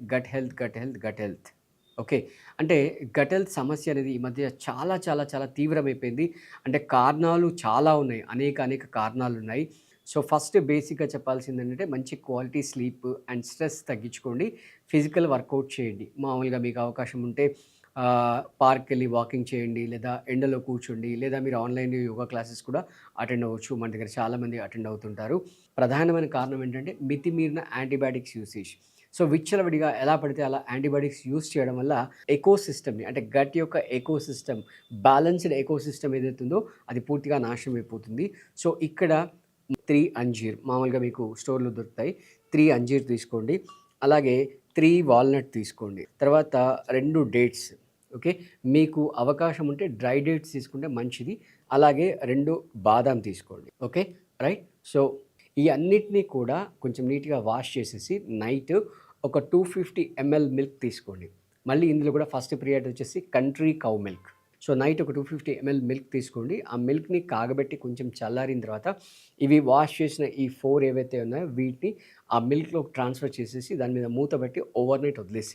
Gut health, gut health, gut health. Okay. అంటే gut health సమస్య అనేది ఈ మధ్య చాలా చాలా చాలా తీవ్రమైపోయింది. అంటే కారణాలు చాలా ఉన్నాయి. అనేక కారణాలున్నాయి. సో, ఫస్ట్ బేసిక్‌గా చెప్పాల్సిందేంటంటే మంచి క్వాలిటీ స్లీప్ అండ్ స్ట్రెస్ తగ్గించుకోండి. ఫిజికల్ వర్కౌట్ చేయండి. మామూలుగా మీకు అవకాశం ఉంటే పార్క్‌కెళ్ళి వాకింగ్ చేయండి. లేదా ఎండలో కూర్చోండి. లేదా మీరు ఆన్‌లైన్‌లో యోగా క్లాసెస్ కూడా అటెండ్ అవ్వచ్చు. మన దగ్గర చాలామంది అటెండ్ అవుతుంటారు. ప్రధానమైన కారణం ఏంటంటే మితిమీరిన యాంటీబయాటిక్స్ యూసేజ్. సో, విచ్చలవిడిగా ఎలా పడితే అలా యాంటీబయాటిక్స్ యూజ్ చేయడం వల్ల ఎకోసిస్టమ్‌ని అంటే గట్ యొక్క ఎకోసిస్టమ్ బ్యాలెన్స్‌డ్ ఎకోసిస్టమ్ ఏదైతే ఉందో అది పూర్తిగా నాశనం అయిపోతుంది. సో, ఇక్కడ 3 అంజీర్ మామూలుగా మీకు స్టోర్‌లో దొరుకుతాయి. 3 అంజీర్ తీసుకోండి. అలాగే 3 వాల్‌నట్ తీసుకోండి. తర్వాత 2 డేట్స్. ఓకే. మీకు అవకాశం ఉంటే డ్రై డేట్స్ తీసుకుంటే మంచిది. అలాగే 2 బాదాం తీసుకోండి. ఓకే. రైట్. సో, ఈ అన్నిటిని కూడా కొంచెం నీట్‌గా వాష్ చేసేసి నైట్ ఒక 250 ఎంఎల్ మిల్క్ తీసుకోండి. మళ్ళీ ఇందులో కూడా ఫస్ట్ ప్రియారిటీ వచ్చేసి country cow milk. So, night ఒక 250 ఎంఎల్ మిల్క్ తీసుకోండి. ఆ మిల్క్‌ని కాగబెట్టి కొంచెం చల్లారిన తర్వాత ఇవి వాష్ చేసిన ఈ 4 ఏవైతే ఉన్నాయో వీటిని ఆ మిల్క్‌లోకి ట్రాన్స్‌ఫర్ చేసేసి దాని మీద మూత పెట్టి ఓవర్‌నైట్ వదిలేసేయండి.